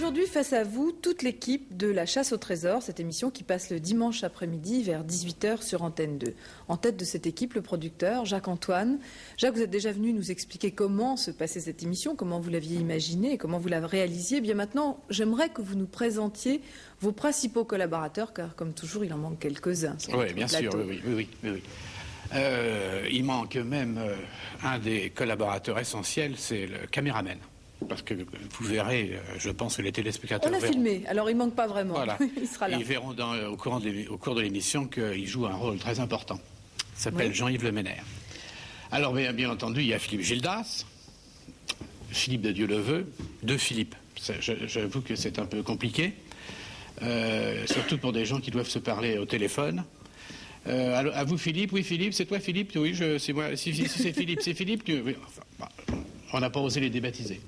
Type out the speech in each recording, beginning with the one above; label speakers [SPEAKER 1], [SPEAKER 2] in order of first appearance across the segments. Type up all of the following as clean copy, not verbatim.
[SPEAKER 1] Aujourd'hui, face à vous, toute l'équipe de La Chasse au Trésor, cette émission qui passe le dimanche après-midi vers 18h sur Antenne 2. En tête de cette équipe, le producteur Jacques-Antoine. Jacques, vous êtes déjà venu nous expliquer comment se passait cette émission, comment vous l'aviez imaginée et comment vous la réalisiez. Bien maintenant, j'aimerais que vous nous présentiez vos principaux collaborateurs, car comme toujours, il en manque quelques-uns.
[SPEAKER 2] Oui, bien sûr, oui. Il manque même un des collaborateurs essentiels, c'est le caméraman. Parce que vous verrez, je pense que les téléspectateurs
[SPEAKER 1] On l'a filmé, alors il ne manque pas vraiment.
[SPEAKER 2] Voilà.
[SPEAKER 1] Il sera là.
[SPEAKER 2] Ils verront au cours de l'émission qu'il joue un rôle très important. Il s'appelle Jean-Yves Le Ménère. Alors, bien entendu, il y a Philippe Gildas, Philippe de Dieu-le-Veut, deux Philippe. J'avoue que c'est un peu compliqué, surtout pour des gens qui doivent se parler au téléphone. À vous, Philippe? Oui, Philippe, c'est toi, Philippe? Oui, c'est moi. Si c'est Philippe, c'est Philippe. Oui. Enfin, on n'a pas osé les débaptiser.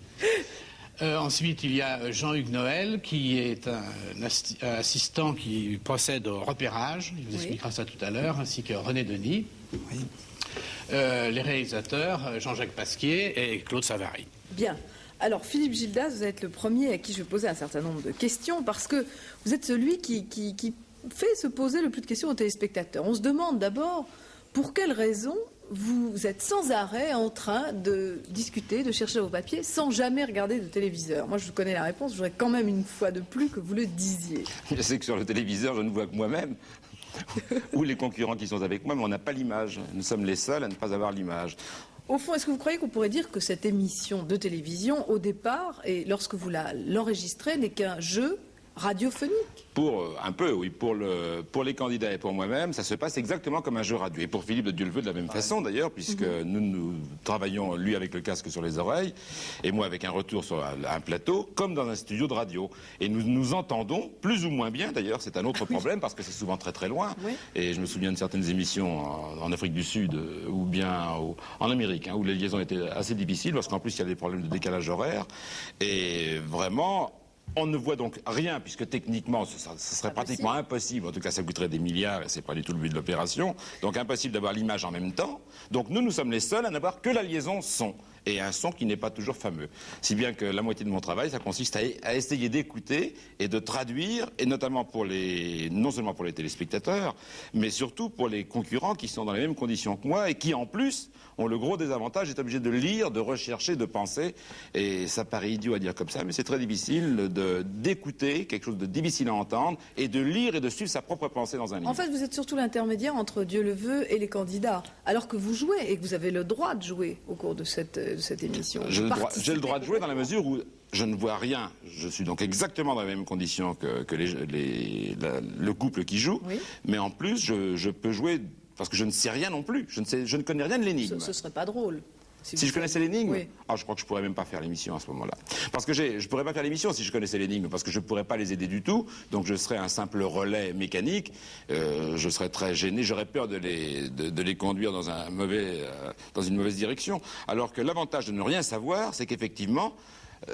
[SPEAKER 2] Ensuite, il y a Jean-Hugues Noël, qui est un assistant qui procède au repérage. Il vous expliquera ça tout à l'heure, ainsi que René Denis. Oui. Les réalisateurs, Jean-Jacques Pasquier et Claude Savary.
[SPEAKER 1] Bien. Alors, Philippe Gildas, vous êtes le premier à qui je vais poser un certain nombre de questions, parce que vous êtes celui qui fait se poser le plus de questions aux téléspectateurs. On se demande d'abord, pour quelles raisons vous êtes sans arrêt en train de discuter, de chercher vos papiers, sans jamais regarder de téléviseur? Moi, je connais la réponse, je voudrais quand même une fois de plus que vous le disiez.
[SPEAKER 3] Je sais que sur le téléviseur, je ne vois que moi-même, ou les concurrents qui sont avec moi, mais on n'a pas l'image. Nous sommes les seuls à ne pas avoir l'image.
[SPEAKER 1] Au fond, est-ce que vous croyez qu'on pourrait dire que cette émission de télévision, au départ, et lorsque vous l'enregistrez, n'est qu'un jeu radiophonique?
[SPEAKER 3] Un peu, oui. Pour les candidats et pour moi-même, ça se passe exactement comme un jeu radio. Et pour Philippe de Dieu-le-Veut, de la même façon, d'ailleurs, puisque nous travaillons, lui avec le casque sur les oreilles, et moi avec un retour sur un plateau, comme dans un studio de radio. Et nous nous entendons, plus ou moins bien, d'ailleurs, c'est un autre problème, parce que c'est souvent très très loin. Oui. Et je me souviens de certaines émissions en Afrique du Sud, ou bien en Amérique, où les liaisons étaient assez difficiles, parce qu'en plus, il y a des problèmes de décalage horaire. Et vraiment... On ne voit donc rien, puisque techniquement, ce serait pratiquement impossible. En tout cas, ça coûterait des milliards, et c'est pas du tout le but de l'opération. Donc, impossible d'avoir l'image en même temps. Donc, nous sommes les seuls à n'avoir que la liaison son. Et un son qui n'est pas toujours fameux. Si bien que la moitié de mon travail, ça consiste à essayer d'écouter et de traduire, et notamment non seulement pour les téléspectateurs, mais surtout pour les concurrents qui sont dans les mêmes conditions que moi, et qui, en plus, ont le gros désavantage d'être obligés de lire, de rechercher, de penser. Et ça paraît idiot à dire comme ça, mais c'est très difficile d'écouter, quelque chose de difficile à entendre, et de lire et de suivre sa propre pensée dans un livre.
[SPEAKER 1] En fait, vous êtes surtout l'intermédiaire entre Dieu-le-veut et les candidats, alors que vous jouez, et que vous avez le droit de jouer au cours de cette émission.
[SPEAKER 3] J'ai le droit de jouer dans la mesure où je ne vois rien. Je suis donc exactement dans les mêmes conditions que le couple qui joue, oui. Mais en plus, je peux jouer... Parce que je ne sais rien non plus. Je ne connais rien de l'énigme.
[SPEAKER 1] Ce serait pas drôle.
[SPEAKER 3] Si je connaissais l'énigme,
[SPEAKER 1] oui.
[SPEAKER 3] Je crois que je pourrais même pas faire l'émission à ce moment-là. Parce que je pourrais pas faire l'émission si je connaissais l'énigme, parce que je pourrais pas les aider du tout. Donc je serais un simple relais mécanique. Je serais très gêné. J'aurais peur de les conduire dans une mauvaise direction. Alors que l'avantage de ne rien savoir, c'est qu'effectivement,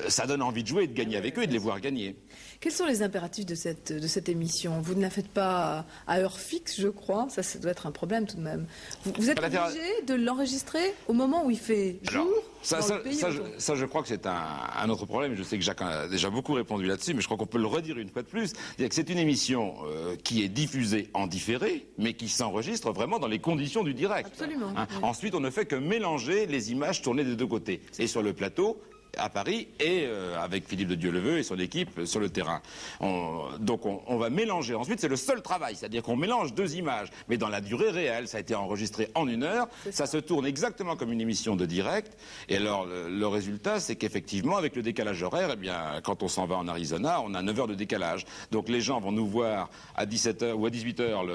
[SPEAKER 3] ça donne envie de jouer et de gagner avec eux et de les voir gagner.
[SPEAKER 1] Quels sont les impératifs de cette émission? Vous ne la faites pas à heure fixe, je crois. Ça doit être un problème tout de même. Vous êtes obligé de l'enregistrer au moment où il fait jour?
[SPEAKER 3] Ça, je crois que c'est un autre problème. Je sais que Jacques a déjà beaucoup répondu là-dessus, mais je crois qu'on peut le redire une fois de plus. C'est-à-dire que c'est une émission qui est diffusée en différé, mais qui s'enregistre vraiment dans les conditions du direct.
[SPEAKER 1] Absolument.
[SPEAKER 3] Oui. Ensuite, on ne fait que mélanger les images tournées des deux côtés. Et sur le plateau, à Paris, et avec Philippe de Dieu-le-Veut et son équipe sur le terrain. Donc on va mélanger. Ensuite, c'est le seul travail, c'est-à-dire qu'on mélange deux images, mais dans la durée réelle. Ça a été enregistré en 1 heure, ça se tourne exactement comme une émission de direct, et alors le résultat, c'est qu'effectivement, avec le décalage horaire, eh bien, quand on s'en va en Arizona, on a 9 heures de décalage. Donc les gens vont nous voir à 17h ou à 18h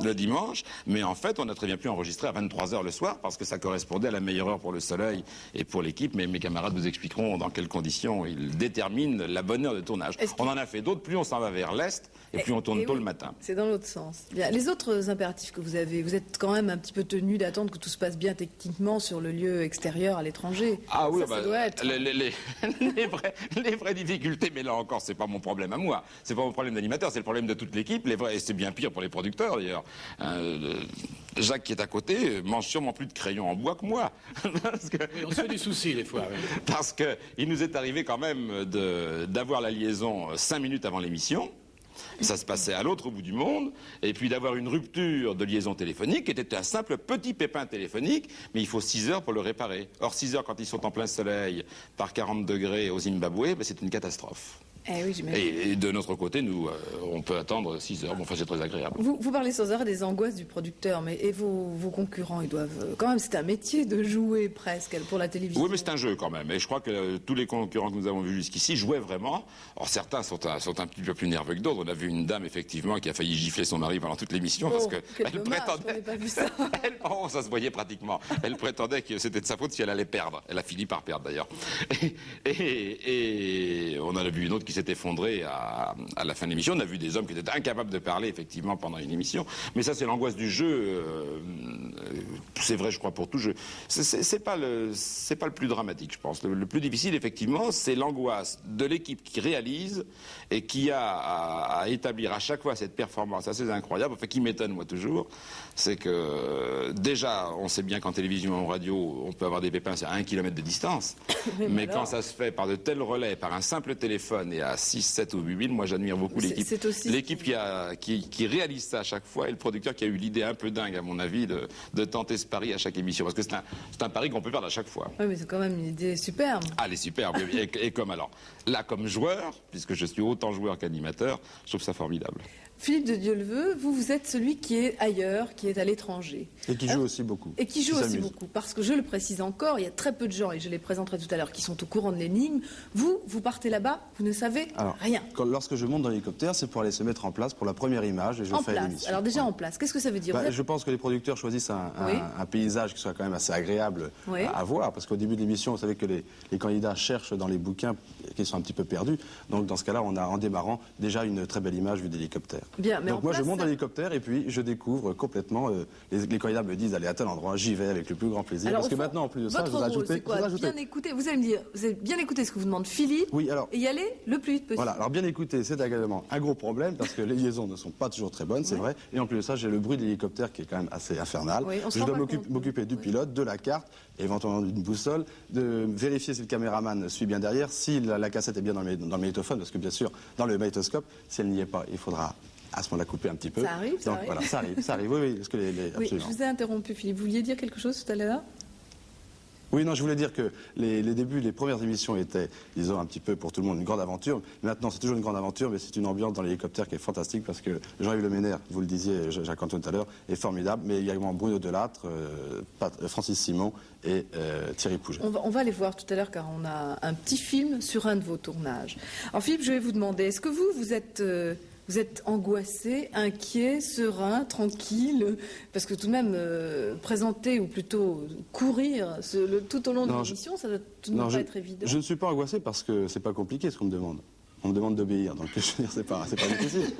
[SPEAKER 3] le dimanche, mais en fait, on a très bien pu enregistrer à 23h le soir, parce que ça correspondait à la meilleure heure pour le soleil et pour l'équipe, mais mes camarades vous expliqueront dans quelles conditions ils déterminent la bonne heure de tournage. On en a fait d'autres, plus on s'en va vers l'est, et plus on tourne tôt le matin.
[SPEAKER 1] C'est dans l'autre sens. Bien. Les autres impératifs que vous avez, vous êtes quand même un petit peu tenu d'attendre que tout se passe bien techniquement sur le lieu extérieur à l'étranger.
[SPEAKER 3] Ah oui,
[SPEAKER 1] ça doit être...
[SPEAKER 3] les vraies difficultés, mais là encore, c'est pas mon problème à moi. C'est pas mon problème d'animateur, c'est le problème de toute l'équipe. Et c'est bien pire pour les producteurs d'ailleurs. Jacques, qui est à côté, mange sûrement plus de crayons en bois que moi. Parce que,
[SPEAKER 2] Oui, on se fait des soucis des fois. Oui.
[SPEAKER 3] parce qu'il nous est arrivé quand même d'avoir la liaison 5 minutes avant l'émission. Ça se passait à l'autre bout du monde. Et puis d'avoir une rupture de liaison téléphonique qui était un simple petit pépin téléphonique, mais il faut 6 heures pour le réparer. Or, 6 heures quand ils sont en plein soleil, par 40 degrés au Zimbabwe, ben, c'est une catastrophe.
[SPEAKER 1] Eh oui, j'imagine.
[SPEAKER 3] Et de notre côté, nous, on peut attendre 6 heures. Bon, enfin, c'est très agréable.
[SPEAKER 1] Vous parlez sans arrêt des angoisses du producteur, mais et vos concurrents, ils doivent quand même, c'est un métier de jouer presque pour la télévision.
[SPEAKER 3] Oui, mais c'est un jeu quand même. Et je crois que tous les concurrents que nous avons vus jusqu'ici jouaient vraiment. Or, certains sont un petit peu plus nerveux que d'autres. On a vu une dame, effectivement, qui a failli gifler son mari pendant toute l'émission parce que
[SPEAKER 1] quel
[SPEAKER 3] elle
[SPEAKER 1] dommage,
[SPEAKER 3] prétendait...
[SPEAKER 1] j'avais pas vu ça.
[SPEAKER 3] Oh, ça se voyait pratiquement. Elle prétendait que c'était de sa faute si elle allait perdre. Elle a fini par perdre, d'ailleurs. Et on en a vu une autre qui s'est effondrée à la fin de l'émission. On a vu des hommes qui étaient incapables de parler, effectivement, pendant une émission. Mais ça, c'est l'angoisse du jeu. C'est vrai, je crois, pour tout jeu. C'est pas le plus dramatique, je pense. Le plus difficile, effectivement, c'est l'angoisse de l'équipe qui réalise et qui a à établir à chaque fois cette performance assez incroyable, enfin, qui m'étonne, moi, toujours. C'est que, déjà, on sait bien qu'en télévision ou en radio, on peut avoir des pépins à 1 kilomètre de distance. Mais quand ça se fait par de tels relais, par un simple téléphone et à 6, 7 ou 8 000, moi j'admire beaucoup l'équipe. L'équipe qui réalise ça à chaque fois et le producteur qui a eu l'idée un peu dingue, à mon avis, de tenter ce pari à chaque émission. Parce que c'est un pari qu'on peut perdre à chaque fois.
[SPEAKER 1] Oui, mais c'est quand même une idée superbe.
[SPEAKER 3] Ah, elle est superbe. Et comme alors, là, comme joueur, puisque je suis autant joueur qu'animateur, je trouve ça formidable.
[SPEAKER 1] Philippe de Dieuleveux, vous êtes celui qui est ailleurs, qui est à l'étranger.
[SPEAKER 4] Et qui joue aussi beaucoup.
[SPEAKER 1] Et qui joue aussi beaucoup. Parce que je le précise encore, il y a très peu de gens, et je les présenterai tout à l'heure, qui sont au courant de l'énigme. Vous partez là-bas, vous ne savez rien.
[SPEAKER 4] Lorsque je monte dans l'hélicoptère, c'est pour aller se mettre en place pour la première image et je fais l'émission.
[SPEAKER 1] Alors déjà en place, qu'est-ce que ça veut dire?
[SPEAKER 4] Je pense que les producteurs choisissent un paysage qui soit quand même assez agréable à voir. Parce qu'au début de l'émission, vous savez que les candidats cherchent dans les bouquins qui sont un petit peu perdus. Donc dans ce cas-là, on a en démarrant déjà une très belle image vue d'hélicoptère.
[SPEAKER 1] Bien, mais
[SPEAKER 4] donc moi je monte dans l'hélicoptère et puis je découvre complètement, les candidats me disent allez à tel endroit, j'y vais avec le plus grand plaisir.
[SPEAKER 1] Alors,
[SPEAKER 4] parce que maintenant en plus de ça, je vous ajouter...
[SPEAKER 1] Bien écouter, vous allez me dire, vous avez bien écouté ce que vous demande Philippe, et y aller le plus vite possible.
[SPEAKER 4] Voilà, alors bien écouter, c'est également un gros problème parce que les liaisons ne sont pas toujours très bonnes, c'est vrai. Et en plus de ça, j'ai le bruit de l'hélicoptère qui est quand même assez infernal. Je dois m'occuper du pilote, de la carte, éventuellement d'une boussole, de vérifier si le caméraman suit bien derrière, si la cassette est bien dans le magnétophone, parce que bien sûr, dans le magnétoscope, si elle n'y est pas, il faudra à ce moment-là couper un petit peu.
[SPEAKER 1] Ça arrive,
[SPEAKER 4] donc, voilà, ça arrive, oui, parce que absolument.
[SPEAKER 1] Je vous ai interrompu, Philippe. Vous vouliez dire quelque chose tout à l'heure?
[SPEAKER 4] Oui, non, je voulais dire que les débuts, les premières émissions étaient, disons, un petit peu pour tout le monde une grande aventure. Maintenant, c'est toujours une grande aventure, mais c'est une ambiance dans l'hélicoptère qui est fantastique parce que Jean-Yves Le Ménère, vous le disiez, Jacques-Antoine tout à l'heure, est formidable, mais également Bruno Delattre, Francis Simon et Thierry Pouget.
[SPEAKER 1] On va les voir tout à l'heure car on a un petit film sur un de vos tournages. Alors Philippe, je vais vous demander, est-ce que vous êtes angoissé, inquiet, serein, tranquille? Parce que tout de même, présenter, ou plutôt courir tout au long de l'émission, ça doit tout de même pas être évident.
[SPEAKER 4] Je ne suis pas angoissé parce que c'est pas compliqué ce qu'on me demande. On me demande d'obéir, donc je veux dire, c'est pas difficile.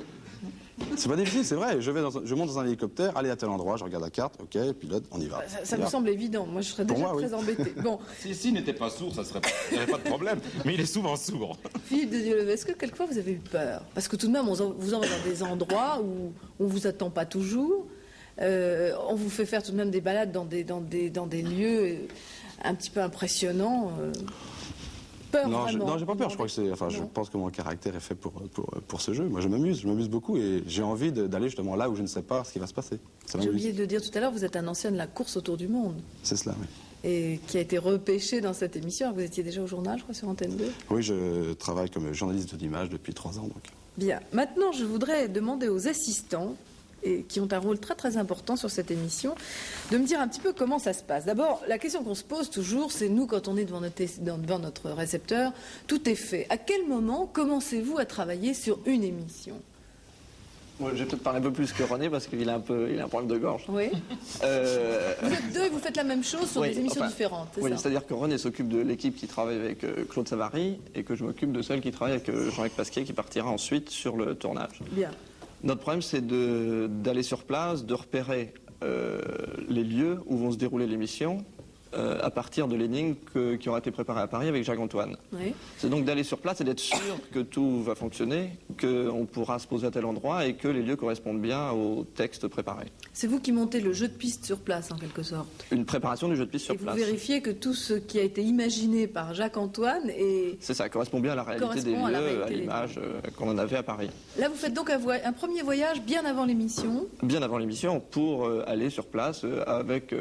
[SPEAKER 4] C'est pas difficile, c'est vrai. Je monte dans un hélicoptère, aller à tel endroit, je regarde la carte, ok, pilote, on y va.
[SPEAKER 1] Ça me semble évident. Moi, je serais déjà très embêtée. Bon.
[SPEAKER 3] S'il n'était pas sourd, il n'y aurait pas de problème. Mais il est souvent sourd.
[SPEAKER 1] Philippe de Dieuleveux, est-ce que quelquefois vous avez eu peur? Parce que tout de même, vous envoie dans des endroits où on vous attend pas toujours. On vous fait faire tout de même des balades dans des lieux un petit peu impressionnants.
[SPEAKER 4] Non, j'ai pas peur. Je crois que je pense que mon caractère est fait pour ce jeu. Moi, je m'amuse beaucoup et j'ai envie d'aller justement là où je ne sais pas ce qui va se passer.
[SPEAKER 1] J'ai oublié de le dire tout à l'heure, vous êtes un ancien de la course autour du monde.
[SPEAKER 4] C'est cela, oui.
[SPEAKER 1] Et qui a été repêché dans cette émission. Vous étiez déjà au journal, je crois, sur Antenne 2.
[SPEAKER 4] Oui, je travaille comme journaliste d'image depuis 3 ans. Donc.
[SPEAKER 1] Bien. Maintenant, je voudrais demander aux assistants, et qui ont un rôle très très important sur cette émission, de me dire un petit peu comment ça se passe. D'abord, la question qu'on se pose toujours, c'est nous, quand on est devant notre récepteur, tout est fait. À quel moment commencez-vous à travailler sur une émission?
[SPEAKER 5] Moi, je vais peut-être parler un peu plus que René parce qu'il a un problème de gorge.
[SPEAKER 1] Oui. Vous êtes deux et vous faites la même chose sur des émissions différentes, c'est ça?
[SPEAKER 5] C'est-à-dire que René s'occupe de l'équipe qui travaille avec Claude Savary et que je m'occupe de celle qui travaille avec Jean-Luc Pasquier qui partira ensuite sur le tournage.
[SPEAKER 1] Bien.
[SPEAKER 5] Notre problème, c'est d'aller sur place, de repérer les lieux où vont se dérouler l'émission, à partir de l'énigme qui aura été préparée à Paris avec Jacques-Antoine.
[SPEAKER 1] Oui.
[SPEAKER 5] C'est donc d'aller sur place et d'être sûr que tout va fonctionner, qu'on pourra se poser à tel endroit et que les lieux correspondent bien au texte préparé.
[SPEAKER 1] C'est vous qui montez le jeu de piste sur place, en quelque sorte.
[SPEAKER 5] Une préparation du jeu de piste sur
[SPEAKER 1] et
[SPEAKER 5] place.
[SPEAKER 1] vous vérifiez que tout ce qui a été imaginé par Jacques-Antoine est...
[SPEAKER 5] C'est ça, correspond bien à la réalité des lieux, à l'image qu'on en avait à Paris.
[SPEAKER 1] Là, vous faites donc un premier voyage bien avant l'émission.
[SPEAKER 5] Bien avant l'émission, pour aller sur place avec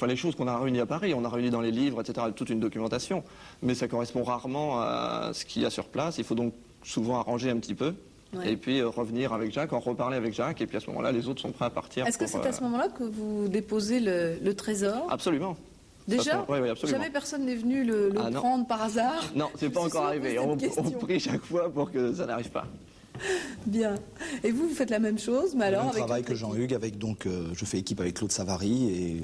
[SPEAKER 5] les choses qu'on a réunies à Paris. On a réuni dans les livres, etc., toute une documentation. Mais ça correspond rarement à ce qu'il y a sur place. Il faut donc souvent arranger un petit peu. Ouais. Et puis revenir avec Jacques, en reparler avec Jacques. Et puis à ce moment-là, les autres sont prêts à partir.
[SPEAKER 1] Est-ce que c'est à ce moment-là que vous déposez le trésor?
[SPEAKER 5] Absolument.
[SPEAKER 1] Déjà,
[SPEAKER 5] oui, absolument.
[SPEAKER 1] Jamais personne n'est venu le prendre par hasard?
[SPEAKER 5] Non, c'est pas encore arrivé. On prie chaque fois pour que ça n'arrive pas.
[SPEAKER 1] Bien. Et vous faites la même chose, mais alors
[SPEAKER 6] avec le travail que Jean-Hugues, je fais équipe avec Claude Savary et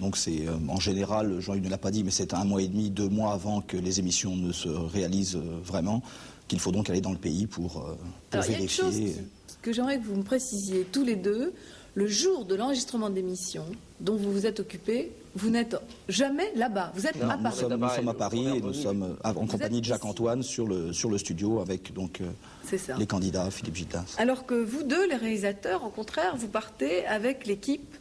[SPEAKER 6] donc c'est en général, Jean-Hugues ne l'a pas dit, mais c'est 1 mois et demi, 2 mois avant que les émissions ne se réalisent vraiment, qu'il faut donc aller dans le pays pour vérifier.
[SPEAKER 1] Il y a une chose que j'aimerais que vous me précisiez tous les deux. Le jour de l'enregistrement de l'émission dont vous vous êtes occupé, vous n'êtes jamais là-bas. Vous êtes à Paris.
[SPEAKER 6] Nous sommes à Paris et nous sommes en compagnie de Jacques-Antoine sur le studio avec donc les candidats, Philippe Gildas.
[SPEAKER 1] Alors que vous deux, les réalisateurs, au contraire, vous partez avec l'équipe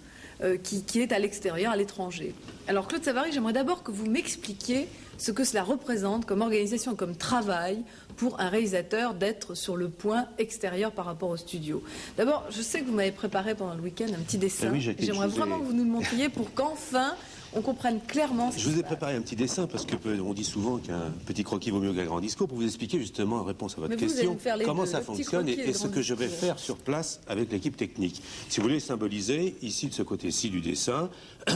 [SPEAKER 1] qui est à l'extérieur, à l'étranger. Alors Claude Savary, j'aimerais d'abord que vous m'expliquiez ce que cela représente comme organisation, comme travail pour un réalisateur d'être sur le point extérieur par rapport au studio. D'abord, je sais que vous m'avez préparé pendant le week-end un petit dessin.
[SPEAKER 7] Oui,
[SPEAKER 1] j'aimerais vraiment que vous nous le montriez pour qu'enfin on comprenne clairement ce
[SPEAKER 7] Je vous ai préparé un petit dessin parce que on dit souvent qu'un petit croquis vaut mieux qu'un grand discours pour vous expliquer justement en réponse à votre question comment ça fonctionne et ce que je vais faire sur place avec l'équipe technique. Si vous voulez symboliser, ici de ce côté-ci du dessin,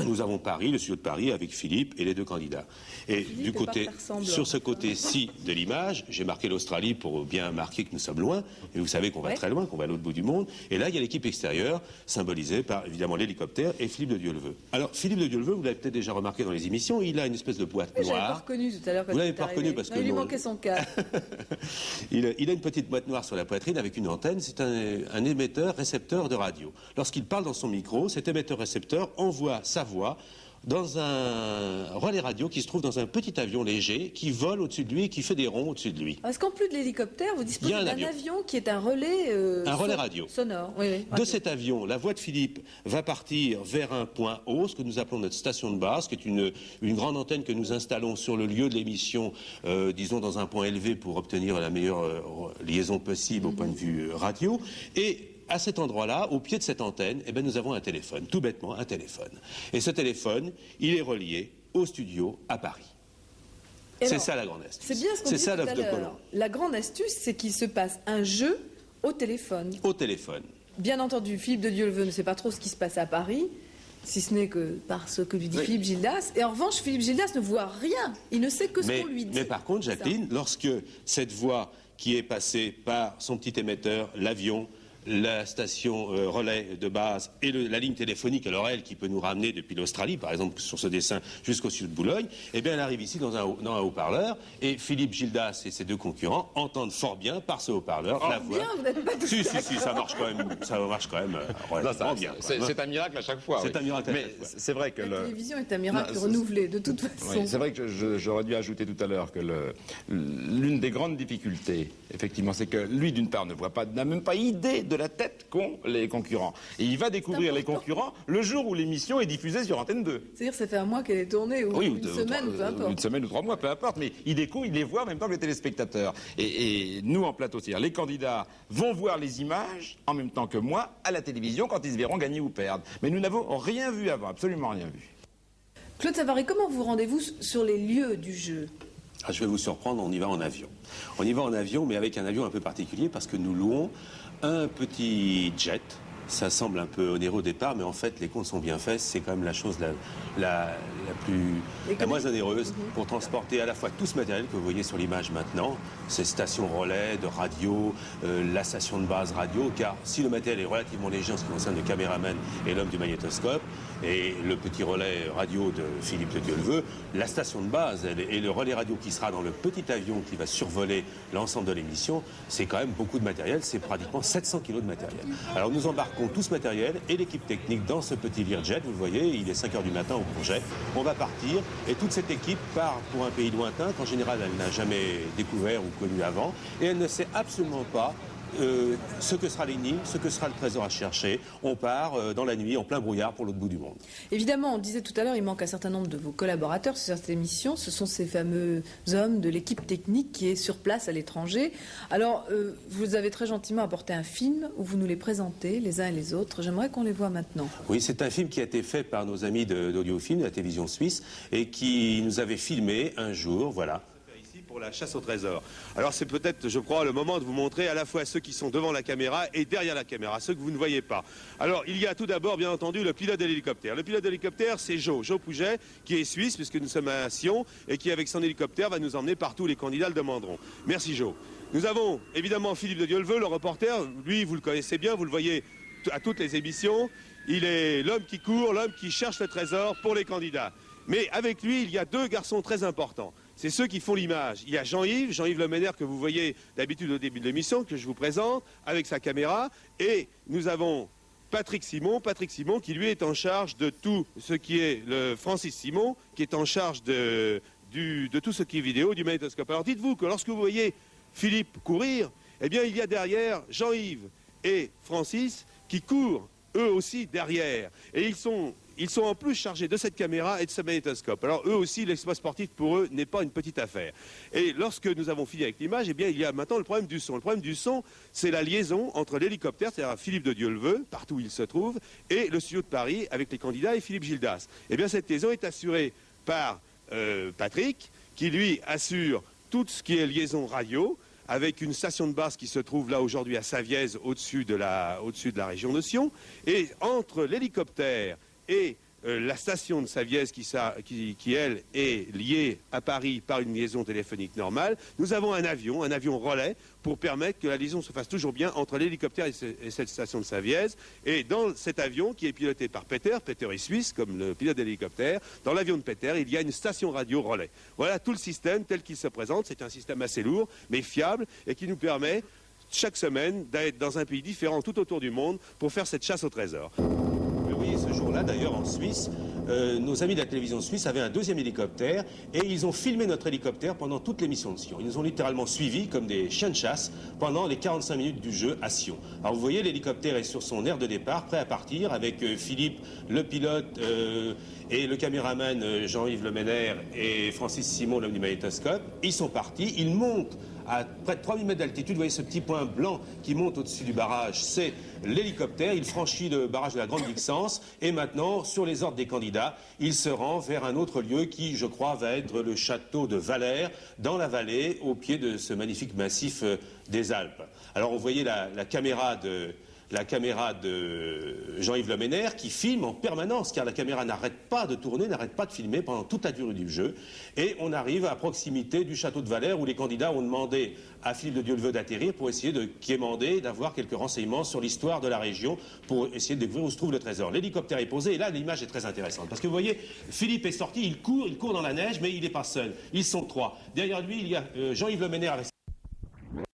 [SPEAKER 7] nous avons Paris, le studio de Paris avec Philippe et les 2 candidats. Et Philippe du côté, sur ce côté-ci de l'image, j'ai marqué l'Australie pour bien marquer que nous sommes loin. Et vous savez qu'on va très loin, qu'on va à l'autre bout du monde. Et là, il y a l'équipe extérieure, symbolisée par évidemment l'hélicoptère et Philippe de Dieuleveux. Alors, Philippe de Dieuleveux, vous l'avez peut-être déjà remarqué dans les émissions, il a une espèce de boîte noire.
[SPEAKER 1] Je l'avais pas reconnu tout à l'heure.
[SPEAKER 7] Vous l'avez pas reconnu parce que
[SPEAKER 1] il lui manquait son cadre.
[SPEAKER 7] il a une petite boîte noire sur la poitrine avec une antenne. C'est un émetteur-récepteur de radio. Lorsqu'il parle dans son micro, cet émetteur-récepteur envoie sa voix dans un relais radio qui se trouve dans un petit avion léger qui vole au-dessus de lui et qui fait des ronds au-dessus de lui.
[SPEAKER 1] Est-ce qu'en plus de l'hélicoptère, vous disposez d'un avion qui est un relais
[SPEAKER 7] radio
[SPEAKER 1] sonore. Oui,
[SPEAKER 7] de cet avion, la voix de Philippe va partir vers un point haut, ce que nous appelons notre station de base, qui est une grande antenne que nous installons sur le lieu de l'émission, disons dans un point élevé pour obtenir la meilleure liaison possible au point de vue radio. Et à cet endroit-là, au pied de cette antenne, nous avons un téléphone, tout bêtement un téléphone. Et ce téléphone, il est relié au studio à Paris. C'est ça la grande astuce.
[SPEAKER 1] C'est bien ce qu'on dit tout à l'heure. La grande astuce, c'est qu'il se passe un jeu au téléphone.
[SPEAKER 7] Au téléphone.
[SPEAKER 1] Bien entendu, Philippe de Dieuleveux ne sait pas trop ce qui se passe à Paris, si ce n'est que par ce que lui dit Philippe Gildas. Et en revanche, Philippe Gildas ne voit rien. Il ne sait que ce qu'on lui dit.
[SPEAKER 7] Mais par contre, Jacqueline, lorsque cette voix qui est passée par son petit émetteur, l'avion, la station relais de base et la ligne téléphonique à l'oreille qui peut nous ramener depuis l'Australie, par exemple sur ce dessin jusqu'au sud de Boulogne, elle arrive ici dans un haut-parleur et Philippe Gildas et ses 2 concurrents entendent fort bien par ce haut-parleur la voix.
[SPEAKER 1] Vous n'êtes pas
[SPEAKER 7] si, ça marche quand même, relativement bien.
[SPEAKER 3] C'est un miracle à chaque fois.
[SPEAKER 7] C'est un miracle à chaque fois.
[SPEAKER 3] C'est vrai que
[SPEAKER 1] la télévision est un miracle renouvelé de toute façon.
[SPEAKER 3] Oui, c'est vrai que j'aurais dû ajouter tout à l'heure que l'une des grandes difficultés, effectivement, c'est que lui, d'une part, n'a même pas idée de la tête qu'ont les concurrents. Et il va découvrir les concurrents le jour où l'émission est diffusée sur Antenne 2.
[SPEAKER 1] C'est-à-dire ça fait un mois qu'elle est tournée, ou une semaine, peu importe.
[SPEAKER 3] Une semaine ou 3 mois, peu importe. Mais il découvre, il les voit en même temps que les téléspectateurs. Et nous, en plateau, c'est-à-dire les candidats vont voir les images en même temps que moi à la télévision quand ils se verront gagner ou perdre. Mais nous n'avons rien vu avant, absolument rien vu.
[SPEAKER 1] Claude Savary, comment vous rendez-vous sur les lieux du jeu ?
[SPEAKER 7] Je vais vous surprendre, on y va en avion. On y va en avion, mais avec un avion un peu particulier parce que nous louons un petit jet. Ça semble un peu onéreux au départ, mais en fait, les comptes sont bien faits. C'est quand même la chose la moins onéreuse pour transporter à la fois tout ce matériel que vous voyez sur l'image maintenant, ces stations relais de radio, la station de base radio, car si le matériel est relativement léger en ce qui concerne le caméraman et l'homme du magnétoscope, et le petit relais radio de Philippe de Dieuleveux, la station de base et le relais radio qui sera dans le petit avion qui va survoler l'ensemble de l'émission, c'est quand même beaucoup de matériel, c'est pratiquement 700 kilos de matériel. Alors nous embarquons tout ce matériel et l'équipe technique dans ce petit Learjet, vous le voyez, il est 5h du matin au projet, on va partir, et toute cette équipe part pour un pays lointain qu'en général elle n'a jamais découvert ou connu avant, et elle ne sait absolument pas ce que sera l'énigme, ce que sera le trésor à chercher. On part dans la nuit, en plein brouillard, pour l'autre bout du monde. Évidemment,
[SPEAKER 1] on disait tout à l'heure, il manque un certain nombre de vos collaborateurs sur cette émission. Ce sont ces fameux hommes de l'équipe technique qui est sur place à l'étranger. Alors, vous avez très gentiment apporté un film où vous nous les présentez, les uns et les autres. J'aimerais qu'on les voit maintenant.
[SPEAKER 7] Oui, c'est un film qui a été fait par nos amis d'Audiofilm, de la télévision suisse, et qui nous avait filmé un jour, voilà.
[SPEAKER 8] Pour la chasse au trésor. Alors c'est peut-être, je crois, le moment de vous montrer à la fois ceux qui sont devant la caméra et derrière la caméra, ceux que vous ne voyez pas. Alors il y a tout d'abord, bien entendu, le pilote de l'hélicoptère. Le pilote de l'hélicoptère, c'est Joe Pouget, qui est suisse, puisque nous sommes à Sion, et qui, avec son hélicoptère, va nous emmener partout où les candidats le demanderont. Merci Joe. Nous avons évidemment Philippe de Dieuleveux, le reporter. Lui, vous le connaissez bien, vous le voyez à toutes les émissions. Il est l'homme qui court, l'homme qui cherche le trésor pour les candidats. Mais avec lui, il y a deux garçons très importants. C'est ceux qui font l'image. Il y a Jean-Yves Le Ménère, que vous voyez d'habitude au début de l'émission, que je vous présente, avec sa caméra. Et nous avons Patrick Simon qui lui est en charge de tout ce qui est le Francis Simon, qui est en charge de tout ce qui est vidéo, du magnétoscope. Alors dites-vous que lorsque vous voyez Philippe courir, eh bien il y a derrière Jean-Yves et Francis qui courent eux aussi derrière. Et ils sont en plus chargés de cette caméra et de ce magnétoscope. Alors eux aussi, l'exploit sportif pour eux n'est pas une petite affaire. Et lorsque nous avons fini avec l'image, eh bien il y a maintenant le problème du son. Le problème du son, c'est la liaison entre l'hélicoptère, c'est-à-dire Philippe de Dieuleveux, partout où il se trouve, et le studio de Paris avec les candidats et Philippe Gildas. Eh bien cette liaison est assurée par Patrick, qui lui assure tout ce qui est liaison radio, avec une station de base qui se trouve là aujourd'hui à Savièse, au-dessus de la région de Sion. Et entre l'hélicoptère et la station de Savièse qui, elle, est liée à Paris par une liaison téléphonique normale, nous avons un avion relais, pour permettre que la liaison se fasse toujours bien entre l'hélicoptère et cette station de Savièse. Et dans cet avion, qui est piloté par Peter est suisse, comme le pilote de l'hélicoptère, dans l'avion de Peter, il y a une station radio relais. Voilà tout le système tel qu'il se présente. C'est un système assez lourd, mais fiable, et qui nous permet, chaque semaine, d'être dans un pays différent tout autour du monde pour faire cette chasse au trésor.
[SPEAKER 7] Vous voyez, ce jour-là, d'ailleurs, en Suisse, nos amis de la télévision suisse avaient un deuxième hélicoptère et ils ont filmé notre hélicoptère pendant toute l'émission de Sion. Ils nous ont littéralement suivis comme des chiens de chasse pendant les 45 minutes du jeu à Sion. Alors vous voyez, l'hélicoptère est sur son aire de départ, prêt à partir, avec Philippe, le pilote, et le caméraman Jean-Yves Le Ménère et Francis Simon, l'homme du magnétoscope. Ils sont partis, ils montent à près de 3000 mètres d'altitude. Vous voyez ce petit point blanc qui monte au-dessus du barrage, c'est l'hélicoptère. Il franchit le barrage de la Grande Vixence et maintenant, sur les ordres des candidats, il se rend vers un autre lieu qui, je crois, va être le château de Valère, dans la vallée, au pied de ce magnifique massif des Alpes. Alors, vous voyez la caméra de Jean-Yves Le Ménère qui filme en permanence, car la caméra n'arrête pas de tourner, n'arrête pas de filmer pendant toute la durée du jeu. Et on arrive à proximité du château de Valère, où les candidats ont demandé à Philippe de Dieuleveux d'atterrir pour essayer de quémander, d'avoir quelques renseignements sur l'histoire de la région, pour essayer de découvrir où se trouve le trésor. L'hélicoptère est posé, et là l'image est très intéressante, parce que vous voyez, Philippe est sorti, il court dans la neige, mais il n'est pas seul. Ils sont trois. Derrière lui, il y a Jean-Yves Le Ménère avec